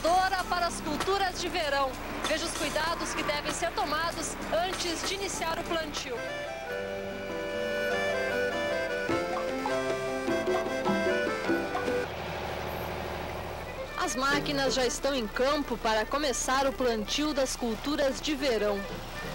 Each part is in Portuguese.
semeadora para as culturas de verão. Veja os cuidados que devem ser tomados antes de iniciar o plantio. As máquinas já estão em campo para começar o plantio das culturas de verão.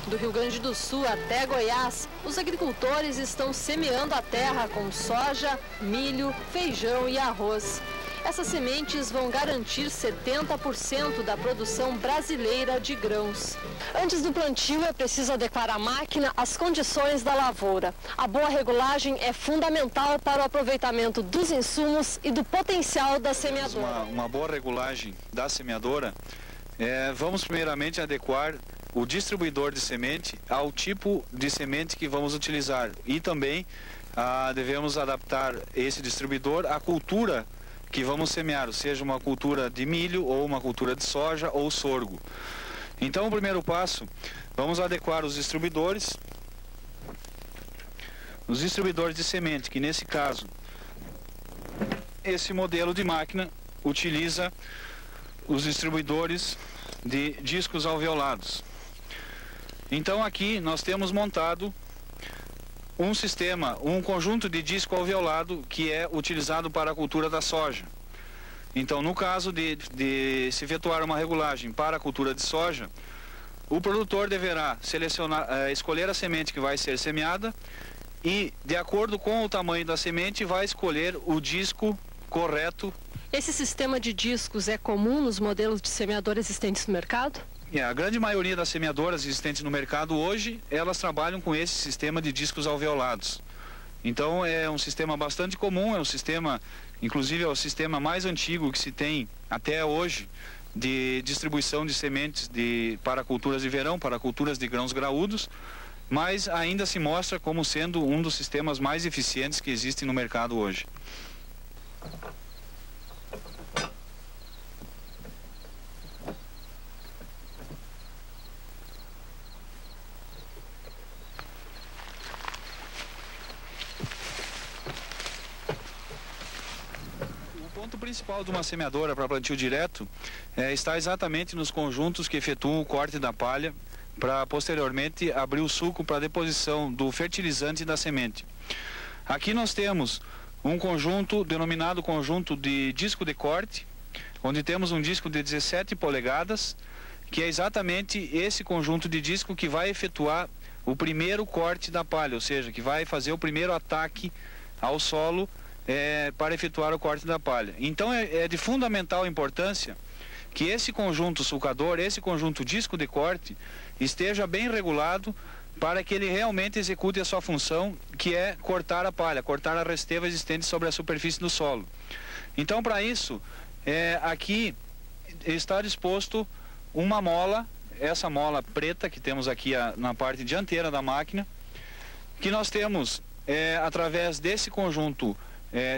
Do Rio Grande do Sul até Goiás, os agricultores estão semeando a terra com soja, milho, feijão e arroz. Essas sementes vão garantir 70% da produção brasileira de grãos. Antes do plantio, é preciso adequar a máquina às condições da lavoura. A boa regulagem é fundamental para o aproveitamento dos insumos e do potencial da semeadora. Uma boa regulagem da semeadora, vamos primeiramente adequar o distribuidor de semente ao tipo de semente que vamos utilizar. E também devemos adaptar esse distribuidor à cultura que vamos semear, seja uma cultura de milho ou uma cultura de soja ou sorgo. Então, o primeiro passo, vamos adequar os distribuidores de semente, que nesse caso, esse modelo de máquina utiliza os distribuidores de discos alveolados. Então aqui nós temos montado um conjunto de disco alveolado que é utilizado para a cultura da soja. Então, no caso de se efetuar uma regulagem para a cultura de soja, o produtor deverá escolher a semente que vai ser semeada e, de acordo com o tamanho da semente, vai escolher o disco correto. Esse sistema de discos é comum nos modelos de semeador existentes no mercado? A grande maioria das semeadoras existentes no mercado hoje, elas trabalham com esse sistema de discos alveolados. Então é um sistema bastante comum, é um sistema, inclusive é o sistema mais antigo que se tem até hoje de distribuição de sementes para culturas de verão, para culturas de grãos graúdos, mas ainda se mostra como sendo um dos sistemas mais eficientes que existem no mercado hoje. O ponto principal de uma semeadora para plantio direto está exatamente nos conjuntos que efetuam o corte da palha para posteriormente abrir o sulco para a deposição do fertilizante da semente. Aqui nós temos um conjunto denominado conjunto de disco de corte, onde temos um disco de 17 polegadas, que é exatamente esse conjunto de disco que vai efetuar o primeiro corte da palha, ou seja, que vai fazer o primeiro ataque ao solo para efetuar o corte da palha. Então é de fundamental importância que esse conjunto sulcador, esse conjunto disco de corte, esteja bem regulado para que ele realmente execute a sua função, que é cortar a palha, cortar a resteva existente sobre a superfície do solo. Então, para isso, aqui está disposto uma mola, essa mola preta que temos aqui na parte dianteira da máquina, que nós temos, através desse conjunto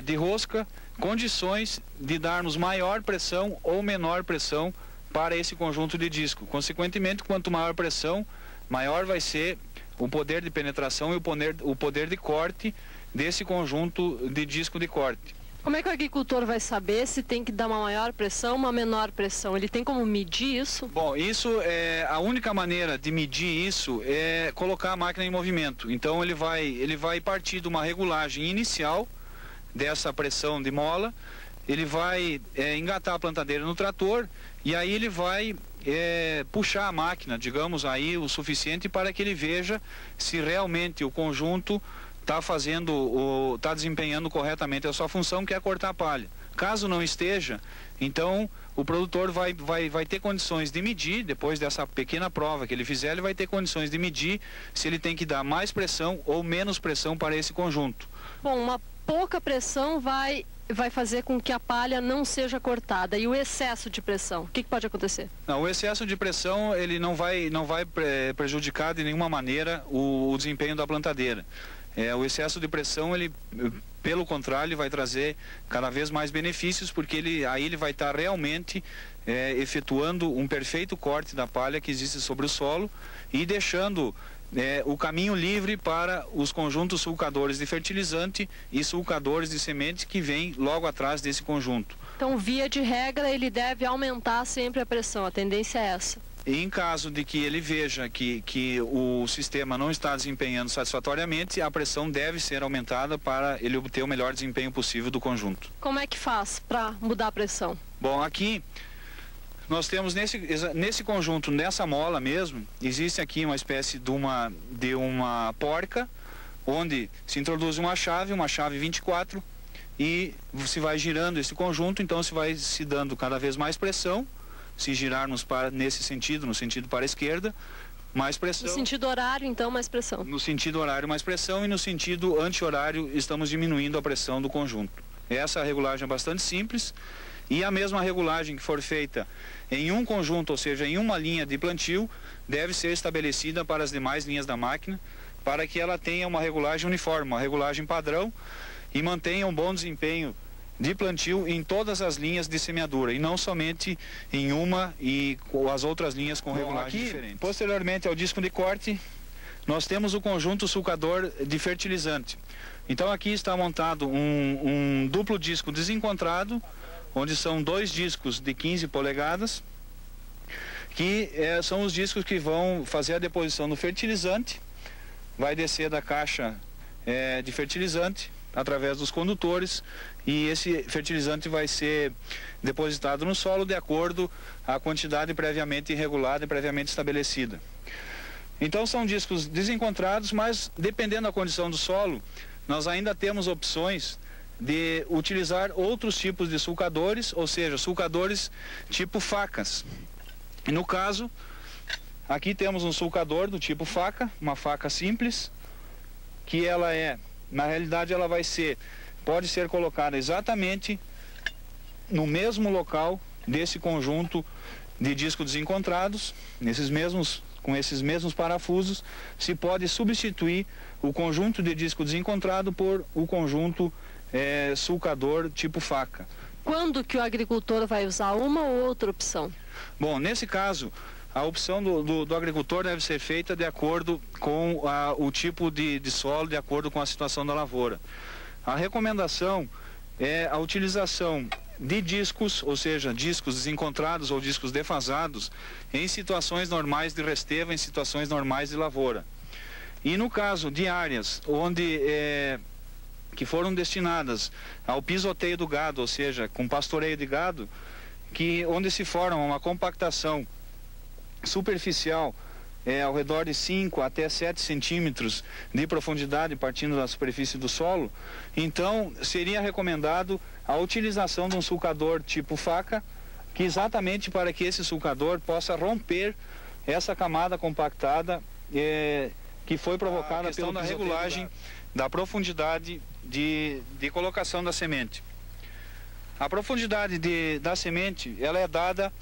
de rosca, condições de darmos maior pressão ou menor pressão para esse conjunto de disco. Consequentemente, quanto maior pressão, maior vai ser o poder de penetração e o poder de corte desse conjunto de disco de corte. Como é que o agricultor vai saber se tem que dar uma maior pressão ou uma menor pressão? Ele tem como medir isso? Bom, a única maneira de medir isso é colocar a máquina em movimento. Então ele vai partir de uma regulagem inicial dessa pressão de mola, ele vai engatar a plantadeira no trator e aí ele vai puxar a máquina, digamos aí, o suficiente para que ele veja se realmente o conjunto está desempenhando corretamente a sua função, que é cortar a palha. Caso não esteja, então o produtor vai ter condições de medir, depois dessa pequena prova que ele fizer, ele vai ter condições de medir se ele tem que dar mais pressão ou menos pressão para esse conjunto. Bom, uma pouca pressão vai fazer com que a palha não seja cortada. E o excesso de pressão, o que pode acontecer? Não, o excesso de pressão ele não vai prejudicar de nenhuma maneira o desempenho da plantadeira. O excesso de pressão, pelo contrário, ele vai trazer cada vez mais benefícios, porque aí ele vai estar realmente efetuando um perfeito corte da palha que existe sobre o solo e deixando o caminho livre para os conjuntos sulcadores de fertilizante e sulcadores de semente que vêm logo atrás desse conjunto. Então, via de regra, ele deve aumentar sempre a pressão, a tendência é essa. Em caso de que ele veja que o sistema não está desempenhando satisfatoriamente, a pressão deve ser aumentada para ele obter o melhor desempenho possível do conjunto. Como é que faz para mudar a pressão? Bom, aqui nós temos nesse conjunto, nessa mola mesmo, existe aqui uma espécie de uma porca, onde se introduz uma chave 24, e se vai girando esse conjunto, então se vai se dando cada vez mais pressão. Se girarmos nesse sentido, no sentido para a esquerda, mais pressão. No sentido horário, então, mais pressão. No sentido horário, mais pressão, e no sentido anti-horário, estamos diminuindo a pressão do conjunto. Essa regulagem é bastante simples, e a mesma regulagem que for feita em um conjunto, ou seja, em uma linha de plantio, deve ser estabelecida para as demais linhas da máquina, para que ela tenha uma regulagem uniforme, uma regulagem padrão, e mantenha um bom desempenho de plantio em todas as linhas de semeadura, e não somente em uma e as outras linhas com regulagens diferentes. Posteriormente ao disco de corte, nós temos o conjunto sulcador de fertilizante. Então aqui está montado um duplo disco desencontrado, onde são 2 discos de 15 polegadas, que são os discos que vão fazer a deposição do fertilizante, vai descer da caixa de fertilizante através dos condutores, e esse fertilizante vai ser depositado no solo de acordo à quantidade previamente regulada e previamente estabelecida. Então são discos desencontrados, mas dependendo da condição do solo, nós ainda temos opções de utilizar outros tipos de sulcadores, ou seja, sulcadores tipo facas. E no caso, aqui temos um sulcador do tipo faca, uma faca simples, que ela na realidade ela pode ser colocada exatamente no mesmo local desse conjunto de discos desencontrados, com esses mesmos parafusos, se pode substituir o conjunto de disco desencontrado por o conjunto sulcador tipo faca. Quando que o agricultor vai usar uma ou outra opção? Bom, nesse caso, a opção do agricultor deve ser feita de acordo com o tipo de solo, de acordo com a situação da lavoura. A recomendação é a utilização de discos, ou seja, discos desencontrados ou discos defasados, em situações normais de resteva, em situações normais de lavoura. E no caso de áreas que foram destinadas ao pisoteio do gado, ou seja, com pastoreio de gado, onde se forma uma compactação superficial ao redor de 5 até 7 centímetros de profundidade partindo da superfície do solo, então seria recomendado a utilização de um sulcador tipo faca, que exatamente para que esse sulcador possa romper essa camada compactada que foi provocada pela regulagem da profundidade de colocação da semente. A profundidade da semente, ela é dada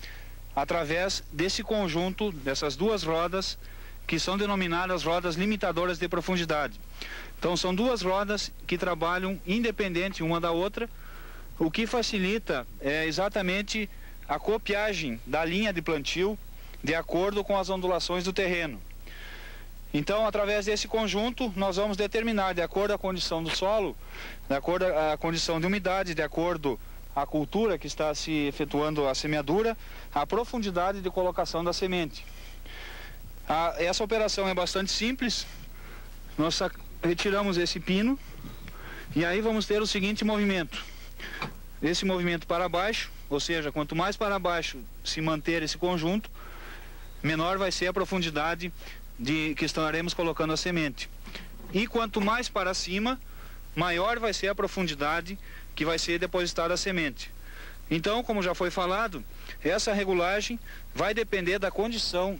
através desse conjunto, dessas 2 rodas, que são denominadas rodas limitadoras de profundidade. Então são 2 rodas que trabalham independente uma da outra, o que facilita exatamente a copiagem da linha de plantio de acordo com as ondulações do terreno. Então, através desse conjunto, nós vamos determinar, de acordo com a condição do solo, de acordo com a condição de umidade, de acordo a cultura que está se efetuando a semeadura, a profundidade de colocação da semente. Essa operação é bastante simples. Nós retiramos esse pino e aí vamos ter o seguinte movimento. Esse movimento para baixo, ou seja, quanto mais para baixo se manter esse conjunto, menor vai ser a profundidade que estaremos colocando a semente. E quanto mais para cima, maior vai ser a profundidade que vai ser depositada a semente. Então, como já foi falado, essa regulagem vai depender da condição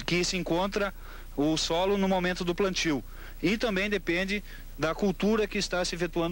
que se encontra o solo no momento do plantio, e também depende da cultura que está se efetuando